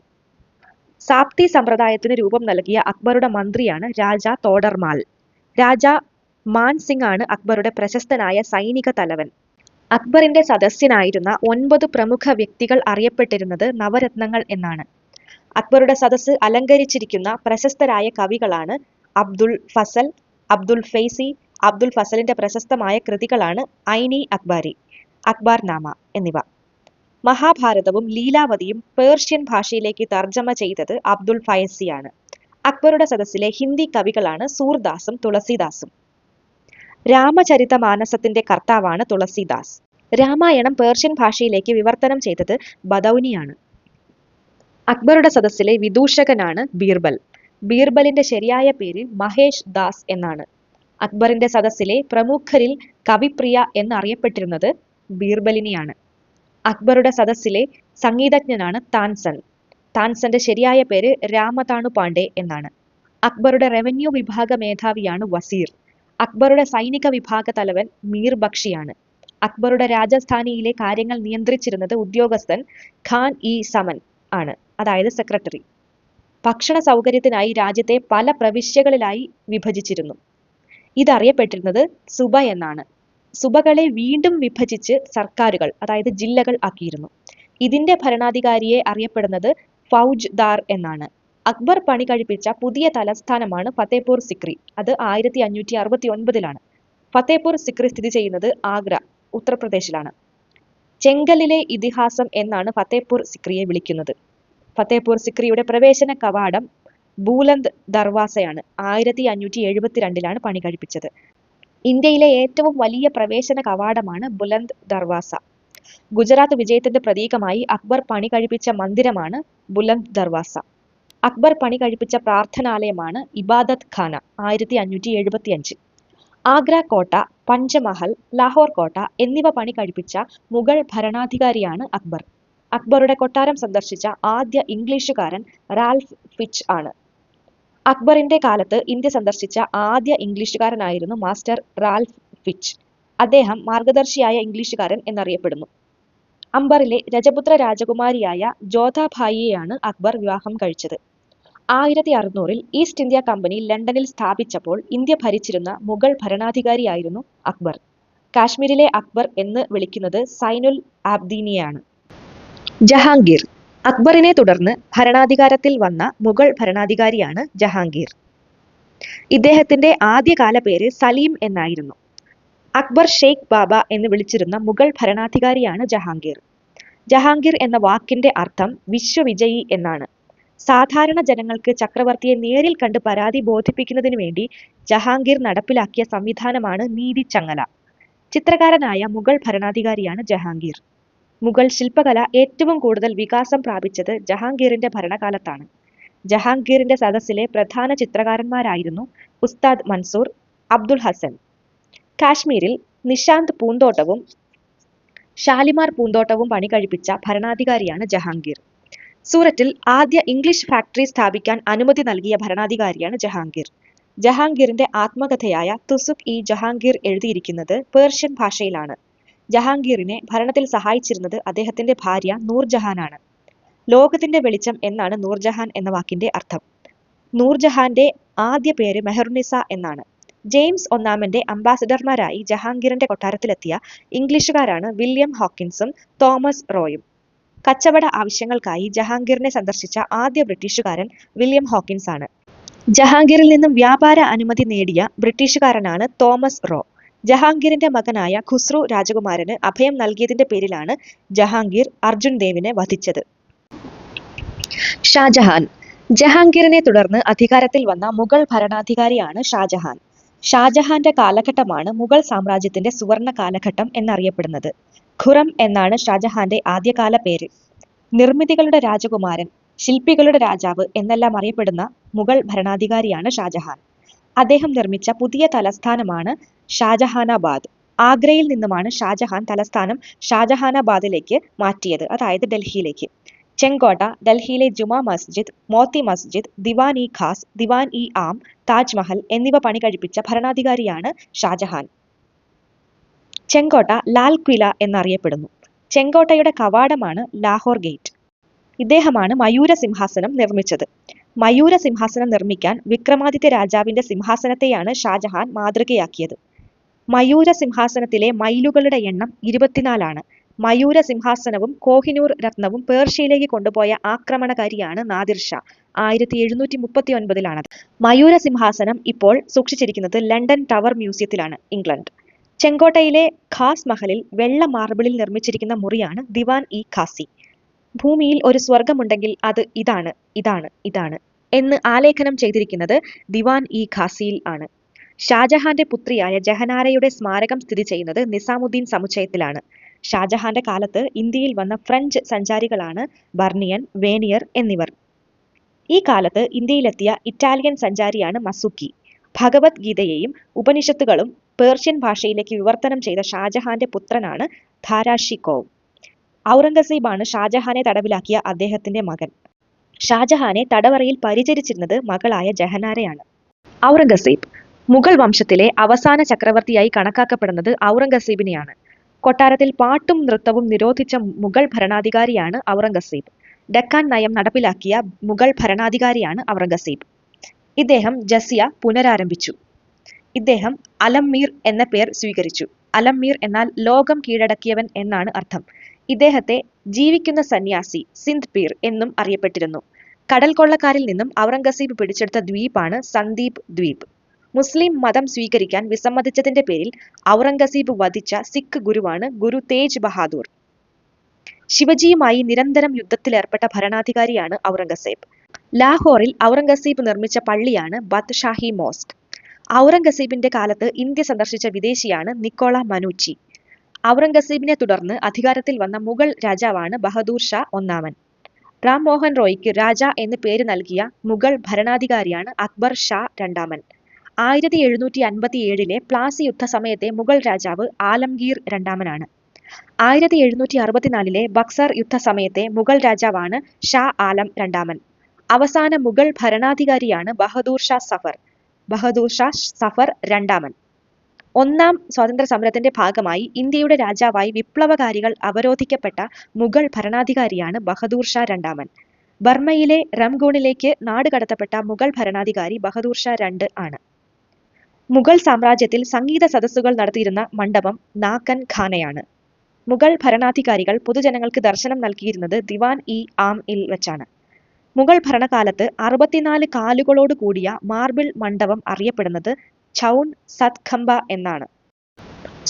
സാപ്തി സമ്പ്രദായത്തിന് രൂപം നൽകിയ അക്ബറുടെ മന്ത്രിയാണ് രാജാ തോഡർമാൽ. രാജാ മാൻ സിംഗ് ആണ് അക്ബറുടെ പ്രശസ്തനായ സൈനിക തലവൻ. അക്ബറിന്റെ സദസ്യനായിരുന്ന 9 പ്രമുഖ വ്യക്തികൾ അറിയപ്പെട്ടിരുന്നത് നവരത്നങ്ങൾ എന്നാണ്. അക്ബറുടെ സദസ്സ് അലങ്കരിച്ചിരിക്കുന്ന പ്രശസ്തരായ കവികളാണ് അബ്ദുൽ ഫസൽ, അബ്ദുൽ ഫൈസി. അബ്ദുൽ ഫസലിന്റെ പ്രശസ്തമായ കൃതികളാണ് ഐനി അക്ബാരി, അക്ബാർ നാമ എന്നിവ. മഹാഭാരതവും ലീലാവതിയും പേർഷ്യൻ ഭാഷയിലേക്ക് തർജ്ജമ ചെയ്തത് അബ്ദുൽ ഫൈസിയാണ്. അക്ബറുടെ സദസ്സിലെ ഹിന്ദി കവികളാണ് സൂർദാസും തുളസിദാസും. രാമചരിതമാനസത്തിന്റെ കർത്താവാണ് തുളസിദാസ്. രാമായണം പേർഷ്യൻ ഭാഷയിലേക്ക് വിവർത്തനം ചെയ്തത് ബദൗനിയാണ്. അക്ബറുടെ സദസ്സിലെ വിദൂഷകനാണ് ബീർബൽ. ബീർബലിന്റെ ശരിയായ പേര് മഹേഷ് ദാസ് എന്നാണ്. അക്ബറിന്റെ സദസ്സിലെ പ്രമുഖരിൽ കവിപ്രിയ എന്നറിയപ്പെട്ടിരുന്നത് ബീർബലിനെയാണ്. അക്ബറുടെ സദസ്സിലെ സംഗീതജ്ഞനാണ് താൻസൻ. താൻസന്റെ ശരിയായ പേര് രാമതാണു പാണ്ഡെ എന്നാണ്. അക്ബറുടെ റവന്യൂ വിഭാഗ മേധാവിയാണ് വസീർ. അക്ബറുടെ സൈനിക വിഭാഗ തലവൻ മീർ ബക്ഷിയാണ്. അക്ബറുടെ രാജധാനിയിലെ കാര്യങ്ങൾ നിയന്ത്രിച്ചിരുന്നത് ഉദ്യോഗസ്ഥൻ ഖാൻ-ഇ-സമൻ ആണ്, അതായത് സെക്രട്ടറി. ഭക്ഷണ സൗകര്യത്തിനായി രാജ്യത്തെ പല പ്രവിശ്യകളിലായി വിഭജിച്ചിരുന്നു. ഇതറിയപ്പെട്ടിരുന്നത് സുബ എന്നാണ്. സുബകളെ വീണ്ടും വിഭജിച്ച് സർക്കാരുകൾ, അതായത് ജില്ലകൾ ആക്കിയിരുന്നു. ഇതിന്റെ ഭരണാധികാരിയെ അറിയപ്പെടുന്നത് ഫൗജ് ദാർ എന്നാണ്. അക്ബർ പണി കഴിപ്പിച്ച പുതിയ തലസ്ഥാനമാണ് ഫത്തേപൂർ സിക്രി. അത് 1569-ലാണ്. ഫത്തേപൂർ സിക്രി സ്ഥിതി ചെയ്യുന്നത് ആഗ്ര, ഉത്തർപ്രദേശിലാണ്. ചെങ്കലിലെ ഇതിഹാസം എന്നാണ് ഫത്തേപൂർ സിക്രിയെ വിളിക്കുന്നത്. ഫത്തേപൂർ സിക്രിയുടെ പ്രവേശന കവാടം ബുലന്ദ് ദർവാസയാണ്. 1572-ലാണ് പണി കഴിപ്പിച്ചത്. ഇന്ത്യയിലെ ഏറ്റവും വലിയ പ്രവേശന കവാടമാണ് ബുലന്ദ് ദർവാസ. ഗുജറാത്ത് വിജയത്തിന്റെ പ്രതീകമായി അക്ബർ പണി കഴിപ്പിച്ച മന്ദിരമാണ് ബുലന്ദ് ദർവാസ. അക്ബർ പണി കഴിപ്പിച്ച പ്രാർത്ഥനാലയമാണ് ഇബാദത്ത് ഖാന 1575. ആഗ്ര കോട്ട, പഞ്ചമഹൽ, ലാഹോർ കോട്ട എന്നിവ പണി കഴിപ്പിച്ച മുഗൾ ഭരണാധികാരിയാണ് അക്ബർ. അക്ബറുടെ കൊട്ടാരം സന്ദർശിച്ച ആദ്യ ഇംഗ്ലീഷുകാരൻ റാൽഫ് ഫിച്ച് ആണ്. അക്ബറിന്റെ കാലത്ത് ഇന്ത്യ സന്ദർശിച്ച ആദ്യ ഇംഗ്ലീഷുകാരനായിരുന്നു മാസ്റ്റർ റാൽഫ് ഫിച്ച്. അദ്ദേഹം മാർഗദർശിയായ ഇംഗ്ലീഷുകാരൻ എന്നറിയപ്പെടുന്നു. അംബറിലെ രജപുത്ര രാജകുമാരിയായ ജോധാഭായിയെയാണ് അക്ബർ വിവാഹം കഴിച്ചത്. 1600-ൽ ഈസ്റ്റ് ഇന്ത്യ കമ്പനി ലണ്ടനിൽ സ്ഥാപിച്ചപ്പോൾ ഇന്ത്യ ഭരിച്ചിരുന്ന മുഗൾ ഭരണാധികാരിയായിരുന്നു അക്ബർ. കാശ്മീരിലെ അക്ബർ എന്ന് വിളിക്കുന്നത് സൈനുൽ ആബ്ദീനെയാണ്. ജഹാംഗീർ. അക്ബറിനെ തുടർന്ന് ഭരണാധികാരത്തിൽ വന്ന മുഗൾ ഭരണാധികാരിയാണ് ജഹാംഗീർ. ഇദ്ദേഹത്തിന്റെ ആദ്യകാല പേര് സലീം എന്നായിരുന്നു. അക്ബർ ഷെയ്ഖ് ബാബ എന്ന് വിളിച്ചിരുന്ന മുഗൾ ഭരണാധികാരിയാണ് ജഹാംഗീർ. ജഹാംഗീർ എന്ന വാക്കിന്റെ അർത്ഥം വിശ്വവിജയി എന്നാണ്. സാധാരണ ജനങ്ങൾക്ക് ചക്രവർത്തിയെ നേരിൽ കണ്ട് പരാതി ബോധിപ്പിക്കുന്നതിനു വേണ്ടി ജഹാംഗീർ നടപ്പിലാക്കിയ സംവിധാനമാണ് നീതി ചങ്ങല. ചിത്രകാരനായ മുഗൾ ഭരണാധികാരിയാണ് ജഹാംഗീർ. മുഗൾ ശില്പകല ഏറ്റവും കൂടുതൽ വികാസം പ്രാപിച്ചത് ജഹാംഗീറിന്റെ ഭരണകാലത്താണ്. ജഹാംഗീറിന്റെ സദസ്സിലെ പ്രധാന ചിത്രകാരന്മാരായിരുന്നു ഉസ്താദ് മൻസൂർ, അബ്ദുൽ ഹസൻ. കാശ്മീരിൽ നിശാന്ത് പൂന്തോട്ടവും ഷാലിമാർ പൂന്തോട്ടവും പണി കഴിപ്പിച്ച ഭരണാധികാരിയാണ് ജഹാംഗീർ. സൂററ്റിൽ ആദ്യ ഇംഗ്ലീഷ് ഫാക്ടറി സ്ഥാപിക്കാൻ അനുമതി നൽകിയ ഭരണാധികാരിയാണ് ജഹാംഗീർ. ജഹാംഗീറിന്റെ ആത്മകഥയായ തുസുഖ്-ഇ-ജഹാംഗീർ എഴുതിയിരിക്കുന്നത് പേർഷ്യൻ ഭാഷയിലാണ്. ജഹാംഗീറിനെ ഭരണത്തിൽ സഹായിച്ചിരുന്നത് അദ്ദേഹത്തിന്റെ ഭാര്യ നൂർജഹാനാണ്. ലോകത്തിന്റെ വെളിച്ചം എന്നാണ് നൂർജഹാൻ എന്ന വാക്കിന്റെ അർത്ഥം. നൂർജഹാന്റെ ആദ്യ പേര് മെഹറുന്നിസ എന്നാണ്. ജെയിംസ് ഒന്നാമന്റെ അംബാസഡർമാരായി ജഹാംഗീറിന്റെ കൊട്ടാരത്തിലെത്തിയ ഇംഗ്ലീഷുകാരാണ് വില്യം ഹോക്കിൻസും തോമസ് റോയും. കച്ചവട ആവശ്യങ്ങൾക്കായി ജഹാംഗീറിനെ സന്ദർശിച്ച ആദ്യ ബ്രിട്ടീഷുകാരൻ വില്യം ഹോക്കിൻസ് ആണ്. ജഹാംഗീറിൽ നിന്നും വ്യാപാര അനുമതി നേടിയ ബ്രിട്ടീഷുകാരനാണ് തോമസ് റോ. ജഹാംഗീറിന്റെ മകനായ ഖുസ്രു രാജകുമാരന് അഭയം നൽകിയതിന്റെ പേരിലാണ് ജഹാംഗീർ അർജുൻ ദേവിനെ വധിച്ചത്. ഷാജഹാൻ. ജഹാംഗീറിനെ തുടർന്ന് അധികാരത്തിൽ വന്ന മുഗൾ ഭരണാധികാരിയാണ് ഷാജഹാൻ. ഷാജഹാന്റെ കാലഘട്ടമാണ് മുഗൾ സാമ്രാജ്യത്തിന്റെ സുവർണ കാലഘട്ടം എന്നറിയപ്പെടുന്നത്. ഖുറം എന്നാണ് ഷാജഹാന്റെ ആദ്യകാല പേര്. നിർമ്മിതികളുടെ രാജകുമാരൻ, ശില്പികളുടെ രാജാവ് എന്നെല്ലാം അറിയപ്പെടുന്ന മുഗൾ ഭരണാധികാരിയാണ് ഷാജഹാൻ. അദ്ദേഹം നിർമ്മിച്ച പുതിയ തലസ്ഥാനമാണ് ഷാജഹാനാബാദ്. ആഗ്രയിൽ നിന്നുമാണ് ഷാജഹാൻ തലസ്ഥാനം ഷാജഹാനാബാദിലേക്ക് മാറ്റിയത്, അതായത് ഡൽഹിയിലേക്ക്. ചെങ്കോട്ട, ഡൽഹിയിലെ ജുമാ മസ്ജിദ്, മോത്തി മസ്ജിദ്, ദിവാൻ-ഇ-ഖാസ്, ദിവാൻ-ഇ-ആം, താജ്മഹൽ എന്നിവ പണി കഴിപ്പിച്ച ഭരണാധികാരിയാണ് ഷാജഹാൻ. ചെങ്കോട്ട ലാൽ ക്വില എന്നറിയപ്പെടുന്നു. ചെങ്കോട്ടയുടെ കവാടമാണ് ലാഹോർ ഗേറ്റ്. ഇദ്ദേഹമാണ് മയൂര സിംഹാസനം നിർമ്മിച്ചത്. മയൂര സിംഹാസനം നിർമ്മിക്കാൻ വിക്രമാദിത്യ രാജാവിന്റെ സിംഹാസനത്തെയാണ് ഷാജഹാൻ മാതൃകയാക്കിയത്. മയൂര സിംഹാസനത്തിലെ മൈലുകളുടെ എണ്ണം 24 മയൂര സിംഹാസനവും കോഹിനൂർ രത്നവും പേർഷ്യയിലേക്ക് കൊണ്ടുപോയ ആക്രമണകാരിയാണ് നാദിർ ഷാ. 1739 മയൂര സിംഹാസനം ഇപ്പോൾ സൂക്ഷിച്ചിരിക്കുന്നത് ലണ്ടൻ ടവർ മ്യൂസിയത്തിലാണ്, ഇംഗ്ലണ്ട്. ചെങ്കോട്ടയിലെ ഖാസ് മഹലിൽ വെള്ള മാർബിളിൽ നിർമ്മിച്ചിരിക്കുന്ന മുറിയാണ് ദിവാൻ-ഇ-ഖാസി. ഭൂമിയിൽ ഒരു സ്വർഗമുണ്ടെങ്കിൽ അത് ഇതാണ്, ഇതാണ്, ഇതാണ് എന്ന് ആലേഖനം ചെയ്തിരിക്കുന്നത് ദിവാൻ-ഇ-ഖാസിയിൽ ആണ്. ഷാജഹാന്റെ പുത്രിയായ ജഹനാരയുടെ സ്മാരകം സ്ഥിതി ചെയ്യുന്നത് നിസാമുദ്ദീൻ സമുച്ചയത്തിലാണ്. ഷാജഹാന്റെ കാലത്ത് ഇന്ത്യയിൽ വന്ന ഫ്രഞ്ച് സഞ്ചാരികളാണ് ബർണിയൻ, വേനിയർ എന്നിവർ. ഈ കാലത്ത് ഇന്ത്യയിലെത്തിയ ഇറ്റാലിയൻ സഞ്ചാരിയാണ് മസുക്കി. ഭഗവത്ഗീതയെയും ഉപനിഷത്തുകളും പേർഷ്യൻ ഭാഷയിലേക്ക് വിവർത്തനം ചെയ്ത ഷാജഹാന്റെ പുത്രനാണ് ധാരാഷിക്കോവ്. ഔറംഗസീബാണ് ഷാജഹാനെ തടവിലാക്കിയ അദ്ദേഹത്തിന്റെ മകൻ. ഷാജഹാനെ തടവറയിൽ പരിചരിച്ചിരുന്നത് മകളായ ജഹനാരയാണ്. ഔറംഗസീബ്. മുഗൾ വംശത്തിലെ അവസാന ചക്രവർത്തിയായി കണക്കാക്കപ്പെടുന്നത് ഔറംഗസീബിനെയാണ്. കൊട്ടാരത്തിൽ പാട്ടും നൃത്തവും നിരോധിച്ച മുഗൾ ഭരണാധികാരിയാണ് ഔറംഗസീബ്. ഡക്കാൻ നയം നടപ്പിലാക്കിയ മുഗൾ ഭരണാധികാരിയാണ് ഔറംഗസീബ്. ഇദ്ദേഹം ജസിയ പുനരാരംഭിച്ചു. ഇദ്ദേഹം അലംമീർ എന്ന പേർ സ്വീകരിച്ചു. അലംമീർ എന്നാൽ ലോകം കീഴടക്കിയവൻ എന്നാണ് അർത്ഥം. ഇദ്ദേഹത്തെ ജീവിക്കുന്ന സന്യാസി, സിന്ധ് പീർ എന്നും അറിയപ്പെട്ടിരുന്നു. കടൽ കൊള്ളക്കാരിൽ നിന്നും ഔറംഗസീബ് പിടിച്ചെടുത്ത ദ്വീപാണ് സന്ദീപ് ദ്വീപ്. മുസ്ലിം മതം സ്വീകരിക്കാൻ വിസമ്മതിച്ചതിന്റെ പേരിൽ ഔറംഗസീബ് വധിച്ച സിഖ് ഗുരുവാണ് ഗുരു തേജ് ബഹാദൂർ. ശിവജിയുമായി നിരന്തരം യുദ്ധത്തിലേർപ്പെട്ട ഭരണാധികാരിയാണ് ഔറംഗസേബ്. ലാഹോറിൽ ഔറംഗസീബ് നിർമ്മിച്ച പള്ളിയാണ് ബദ്ഷാഹി മോസ്ക്. ഔറംഗസീബിന്റെ കാലത്ത് ഇന്ത്യ സന്ദർശിച്ച വിദേശിയാണ് നിക്കോള മനൂച്ചി. ഔറംഗസീബിനെ തുടർന്ന് അധികാരത്തിൽ വന്ന മുഗൾ രാജാവാണ് ബഹദൂർ ഷാ ഒന്നാമൻ. റാം മോഹൻ റോയ്ക്ക് രാജ എന്ന് പേര് നൽകിയ മുഗൾ ഭരണാധികാരിയാണ് അക്ബർ ഷാ രണ്ടാമൻ. 1757 പ്ലാസി യുദ്ധസമയത്തെ മുഗൾ രാജാവ് ആലംഗീർ രണ്ടാമനാണ്. 1764 ബക്സർ യുദ്ധസമയത്തെ മുഗൾ രാജാവാണ് ഷാ ആലം രണ്ടാമൻ. അവസാന മുഗൾ ഭരണാധികാരിയാണ് ബഹദൂർ ഷാ സഫർ രണ്ടാമൻ. ഒന്നാം സ്വാതന്ത്ര്യ സമരത്തിന്റെ ഭാഗമായി ഇന്ത്യയുടെ രാജാവായി വിപ്ലവകാരികൾ അവരോധിക്കപ്പെട്ട മുഗൾ ഭരണാധികാരിയാണ് ബഹദൂർ ഷാ രണ്ടാമൻ. ബർമ്മയിലെ റംഗൂണിലേക്ക് നാടുകടത്തപ്പെട്ട മുഗൾ ഭരണാധികാരി ബഹദൂർ ഷാ രണ്ട് ആണ്. മുഗൾ സാമ്രാജ്യത്തിൽ സംഗീത സദസ്സുകൾ നടത്തിയിരുന്ന മണ്ഡപം നാക്കൻ ഖാനയാണ്. മുഗൾ ഭരണാധികാരികൾ പൊതുജനങ്ങൾക്ക് ദർശനം നൽകിയിരുന്നത് ദിവാൻ ഇ ആം ഇൽ വെച്ചാണ്. മുഗൾ ഭരണകാലത്ത് 64 കാലുകളോട് കൂടിയ മാർബിൾ മണ്ഡപം അറിയപ്പെടുന്നത് ചൗൺ സത്ഖംബ എന്നാണ്.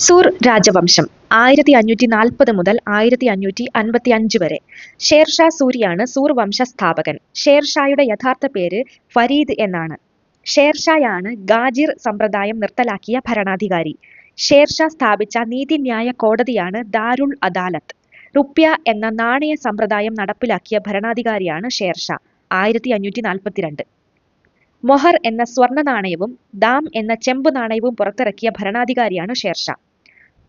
സൂർ രാജവംശം 1540 മുതൽ 1555 വരെ. ഷേർഷാ സൂരിയാണ് സൂർ വംശസ്ഥാപകൻ. ഷേർഷായുടെ യഥാർത്ഥ പേര് ഫരീദ് എന്നാണ്. ഷേർഷായാണ് ഗാജിർ സമ്പ്രദായം നിർത്തലാക്കിയ ഭരണാധികാരി. ഷേർഷാ സ്ഥാപിച്ച നീതിന്യായ കോടതിയാണ് ദാരുൾ അദാലത്ത്. റുപ്യ എന്ന നാണയ സമ്പ്രദായം നടപ്പിലാക്കിയ ഭരണാധികാരിയാണ് ഷേർഷാ. 1542. മൊഹർ എന്ന സ്വർണ്ണ നാണയവും ദാം എന്ന ചെമ്പ് നാണയവും പുറത്തിറക്കിയ ഭരണാധികാരിയാണ് ഷേർഷാ.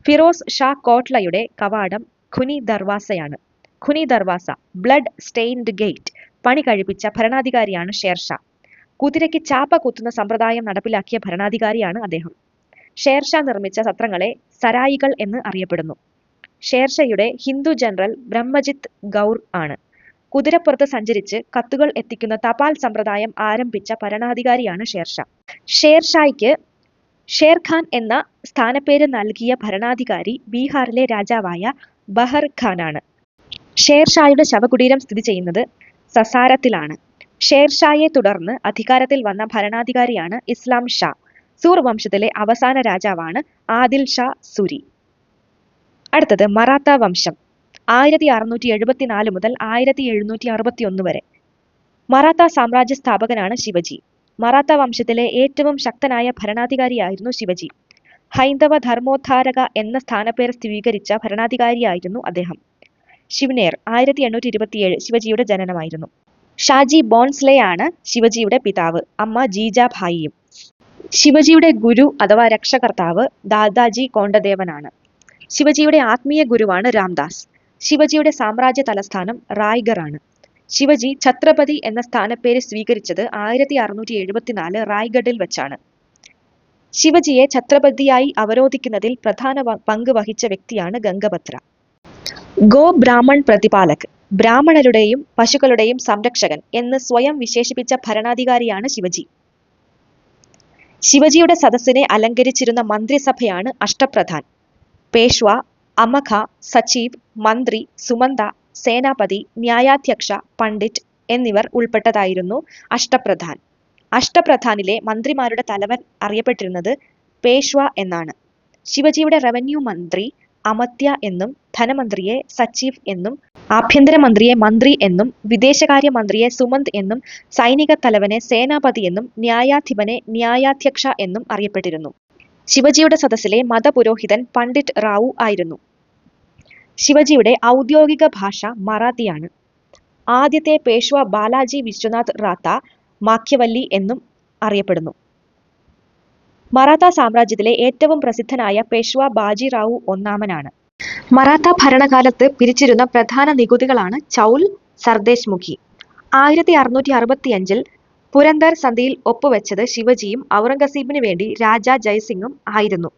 ഫിറോസ് ഷാ കോട്ട്ലയുടെ കവാടം ഖുനി ദർവാസയാണ്. ഖുനി ദർവാസ, ബ്ലഡ് സ്റ്റെയിൻഡ് ഗേറ്റ് പണി കഴിപ്പിച്ച ഭരണാധികാരിയാണ് ഷേർഷാ. കുതിരയ്ക്ക് ചാപ്പ കുത്തുന്ന സമ്പ്രദായം നടപ്പിലാക്കിയ ഭരണാധികാരിയാണ് അദ്ദേഹം. ഷേർഷാ നിർമ്മിച്ച സത്രങ്ങളെ സരായികൾ എന്ന് അറിയപ്പെടുന്നു. ഷേർഷയുടെ ഹിന്ദു ജനറൽ ബ്രഹ്മജിത്ത് ഗൗർ ആണ്. കുതിരപ്പുറത്ത് സഞ്ചരിച്ച് കത്തുകൾ എത്തിക്കുന്ന തപാൽ സമ്പ്രദായം ആരംഭിച്ച ഭരണാധികാരിയാണ് ഷേർഷാ. ഷേർഷായ്ക്ക് ഷേർഖാൻ എന്ന സ്ഥാനപ്പേര് നൽകിയ ഭരണാധികാരി ബീഹാറിലെ രാജാവായ ബഹർ ഖാനാണ്. ഷേർഷായുടെ ശവകുടീരം സ്ഥിതി ചെയ്യുന്നത് സസാരത്തിലാണ്. ഷേർഷായെ തുടർന്ന് അധികാരത്തിൽ വന്ന ഭരണാധികാരിയാണ് ഇസ്ലാം ഷാ. സൂർ വംശത്തിലെ അവസാന രാജാവാണ് ആദിൽ ഷാ സുരി. അടുത്തത് മറാത്ത വംശം 1674 മുതൽ 1761 വരെ. മറാത്ത സാമ്രാജ്യ സ്ഥാപകനാണ് ശിവജി. മറാത്ത വംശത്തിലെ ഏറ്റവും ശക്തനായ ഭരണാധികാരിയായിരുന്നു ശിവജി. ഹൈന്ദവ ധർമ്മോദ്ധാരക എന്ന സ്ഥാനപ്പേര് സ്വീകരിച്ച ഭരണാധികാരിയായിരുന്നു അദ്ദേഹം. ശിവനേർ 1827 ശിവജിയുടെ ജനനമായിരുന്നു. ഷാജി ബോൺസ്ലെ ആണ് ശിവജിയുടെ പിതാവ്. അമ്മ ജീജാഭായിയും. ശിവജിയുടെ ഗുരു അഥവാ രക്ഷകർത്താവ് ദാദാജി കോണ്ടദേവനാണ്. ശിവജിയുടെ ആത്മീയ ഗുരുവാണ് രാംദാസ്. ശിവജിയുടെ സാമ്രാജ്യ തലസ്ഥാനം റായ്ഗർ ആണ്. ശിവജി ഛത്രപതി എന്ന സ്ഥാനപ്പേര് സ്വീകരിച്ചത് 1674 റായ്ഗഡിൽ വെച്ചാണ്. ശിവജിയെ ഛത്രപതിയായി അവരോധിക്കുന്നതിൽ പ്രധാന പങ്ക് വഹിച്ച വ്യക്തിയാണ് ഗംഗഭദ്ര. ഗോ ബ്രാഹ്മൺ പ്രതിപാലക്, ബ്രാഹ്മണരുടെയും പശുക്കളുടെയും സംരക്ഷകൻ എന്ന് സ്വയം വിശേഷിപ്പിച്ച ഭരണാധികാരിയാണ് ശിവജി. ശിവജിയുടെ സദസ്സിനെ അലങ്കരിച്ചിരുന്ന മന്ത്രിസഭയാണ് അഷ്ടപ്രധാൻ. പേഷ്വ, അമഖ, സചീവ്, മന്ത്രി, സുമന്ത, സേനാപതി, ന്യായാധ്യക്ഷ, പണ്ഡിറ്റ് എന്നിവർ ഉൾപ്പെട്ടതായിരുന്നു അഷ്ടപ്രധാൻ. അഷ്ടപ്രധാനിലെ മന്ത്രിമാരുടെ തലവൻ അറിയപ്പെട്ടിരുന്നത് പേഷ്വ എന്നാണ്. ശിവജിയുടെ റവന്യൂ മന്ത്രി അമത്യ എന്നും, ധനമന്ത്രിയെ സചീവ് എന്നും, ആഭ്യന്തരമന്ത്രിയെ മന്ത്രി എന്നും, വിദേശകാര്യമന്ത്രിയെ സുമന്ത് എന്നും, സൈനിക തലവനെ സേനാപതി എന്നും, ന്യായാധിപനെ ന്യായാധ്യക്ഷ എന്നും അറിയപ്പെട്ടിരുന്നു. ശിവജിയുടെ സദസ്സിലെ മതപുരോഹിതൻ പണ്ഡിറ്റ് റാവു ആയിരുന്നു. ശിവജിയുടെ ഔദ്യോഗിക ഭാഷ മറാത്തിയാണ്. ആദ്യത്തെ പേഷ്വ ബാലാജി വിശ്വനാഥ് റാത്ത മാഖ്യവല്ലി എന്നും അറിയപ്പെടുന്നു. മറാത്ത സാമ്രാജ്യത്തിലെ ഏറ്റവും പ്രസിദ്ധനായ പേഷ്വ ബാജിറാവു ഒന്നാമനാണ്. മറാത്ത ഭരണകാലത്ത് പിരിച്ചിരുന്ന പ്രധാന നികുതികളാണ് ചൗൽ, സർദേശ് മുഖി. 1665 പുരന്ദർ സന്ധിയിൽ ഒപ്പുവെച്ചത് ശിവജിയും ഔറംഗസീബിന് വേണ്ടി രാജാ ജയ്സിംഗും ആയിരുന്നു.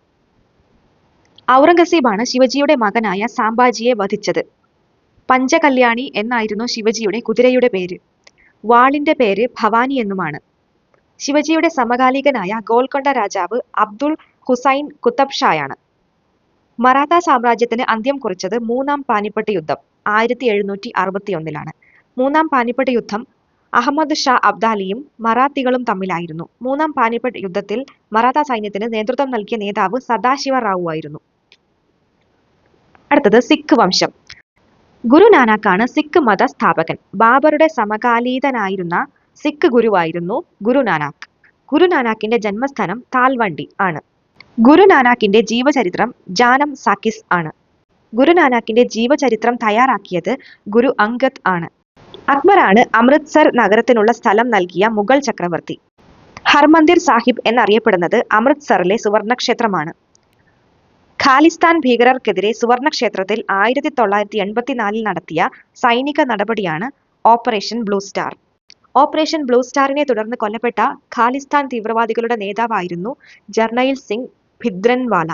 ഔറംഗസീബാണ് ശിവജിയുടെ മകനായ സാംബാജിയെ വധിച്ചത്. പഞ്ചകല്യാണി എന്നായിരുന്നു ശിവജിയുടെ കുതിരയുടെ പേര്. വാളിന്റെ പേര് ഭവാനി എന്നുമാണ്. ശിവജിയുടെ സമകാലികനായ ഗോൽക്കൊണ്ട രാജാവ് അബ്ദുൾ ഹുസൈൻ കുത്തബ് ഷായാണ്. മറാത്ത സാമ്രാജ്യത്തിന് അന്ത്യം കുറിച്ചത് മൂന്നാം പാനിപ്പട്ട് യുദ്ധം 1761 മൂന്നാം പാനിപ്പട്ട് യുദ്ധം അഹമ്മദ് ഷാ അബ്ദാലിയും മറാത്തികളും തമ്മിലായിരുന്നു. മൂന്നാം പാനിപ്പട്ട് യുദ്ധത്തിൽ മറാത്ത സൈന്യത്തിന് നേതൃത്വം നൽകിയ നേതാവ് സദാശിവ റാവു ആയിരുന്നു. അടുത്തത് സിഖ് വംശം. ഗുരു നാനാക്കാണ് സിഖ് മത സ്ഥാപകൻ. ബാബറുടെ സമകാലീനനായിരുന്ന സിഖ് ഗുരുവായിരുന്നു ഗുരു നാനാക്ക്. ഗുരു നാനാക്കിന്റെ ജന്മസ്ഥലം താൽവണ്ടി ആണ്. ഗുരു നാനാക്കിന്റെ ജീവചരിത്രം ജാനം സാക്കിസ് ആണ്. ഗുരു നാനാക്കിന്റെ ജീവചരിത്രം തയ്യാറാക്കിയത് ഗുരു അംഗദ് ആണ്. അക്ബറാണ് അമൃത്സർ നഗരത്തിനുള്ള സ്ഥലം നൽകിയ മുഗൾ ചക്രവർത്തി. ഹർമന്ദിർ സാഹിബ് എന്നറിയപ്പെടുന്നത് അമൃത്സറിലെ സുവർണക്ഷേത്രമാണ്. ഖാലിസ്ഥാൻ ഭീകരർക്കെതിരെ സുവർണക്ഷേത്രത്തിൽ 1984 നടത്തിയ സൈനിക നടപടിയാണ് operation blue star. Operation blue സ്റ്റാറിനെ തുടർന്ന് കൊല്ലപ്പെട്ട ഖാലിസ്ഥാൻ തീവ്രവാദികളുടെ നേതാവായിരുന്നു ജർണയിൽ സിംഗ് ഭിന്ദ്രൻവാല.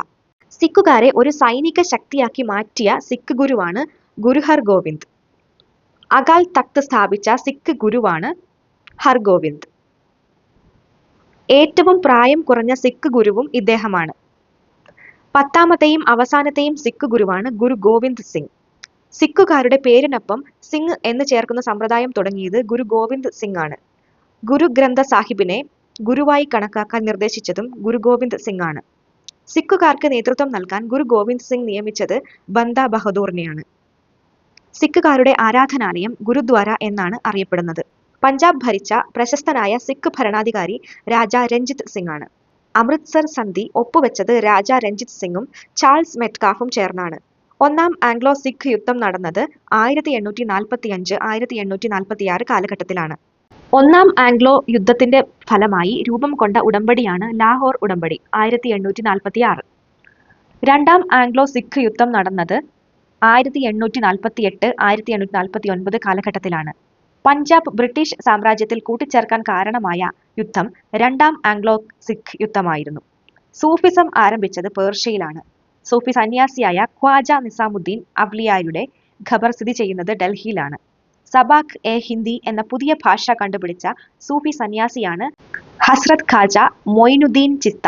സിഖുകാരെ ഒരു സൈനിക ശക്തിയാക്കി മാറ്റിയ സിഖ് ഗുരുവാണ് ഗുരു ഹർഗോവിന്ദ്. അകാൽ തഖ്ത് സ്ഥാപിച്ച സിഖ് ഗുരുവാണ് ഹർഗോവിന്ദ്. ഏറ്റവും പ്രായം കുറഞ്ഞ സിഖ് ഗുരുവും ഇദ്ദേഹമാണ്. 10ാമത്തെയും അവസാനത്തെയും സിഖ് ഗുരുവാണ് ഗുരു ഗോവിന്ദ് സിംഗ്. സിഖുകാരുടെ പേരിനൊപ്പം സിംഗ് എന്ന് ചേർക്കുന്ന സമ്പ്രദായം തുടങ്ങിയത് ഗുരു ഗോവിന്ദ് സിംഗ് ആണ്. ഗുരു ഗ്രന്ഥ സാഹിബിനെ ഗുരുവായി കണക്കാക്കാൻ നിർദ്ദേശിച്ചതും ഗുരു ഗോവിന്ദ് സിംഗ് ആണ്. സിഖുകാർക്ക് നേതൃത്വം നൽകാൻ ഗുരു ഗോവിന്ദ് സിംഗ് നിയമിച്ചത് ബന്ദ ബഹദൂറിനെയാണ്. സിഖുകാരുടെ ആരാധനാലയം ഗുരുദ്വാര എന്നാണ് അറിയപ്പെടുന്നത്. പഞ്ചാബ് ഭരിച്ച പ്രശസ്തനായ സിഖ് ഭരണാധികാരി രാജാ രഞ്ജിത് സിംഗ് ആണ്. അമൃത്സർ സന്ധി ഒപ്പുവെച്ചത് രാജാ രഞ്ജിത് സിംഗും ചാൾസ് മെറ്റ്കാഫും ചേർന്നാണ്. ഒന്നാം ആംഗ്ലോ സിഖ് യുദ്ധം നടന്നത് 1845-1846 കാലഘട്ടത്തിലാണ്. ഒന്നാം ആംഗ്ലോ യുദ്ധത്തിന്റെ ഫലമായി രൂപം കൊണ്ട ഉടമ്പടിയാണ് ലാഹോർ ഉടമ്പടി 1846. രണ്ടാം ആംഗ്ലോ സിഖ് യുദ്ധം നടന്നത് 1848-1849 കാലഘട്ടത്തിലാണ്. പഞ്ചാബ് ബ്രിട്ടീഷ് സാമ്രാജ്യത്തിൽ കൂട്ടിച്ചേർക്കാൻ കാരണമായ യുദ്ധം രണ്ടാം ആംഗ്ലോ സിഖ് യുദ്ധമായിരുന്നു. സൂഫിസം ആരംഭിച്ചത് പേർഷ്യയിലാണ്. സൂഫി സന്യാസിയായ ഖ്വാജ നിസാമുദ്ദീൻ അവ്ലിയായുടെ ഖബർ സ്ഥിതി ചെയ്യുന്നത് ഡൽഹിയിലാണ്. സബാഖ് എ ഹിന്ദി എന്ന പുതിയ ഭാഷ കണ്ടുപിടിച്ച സൂഫി സന്യാസിയാണ് ഹസ്രത്ത് ഖാജ മൊയിനുദ്ദീൻ ചിസ്ത.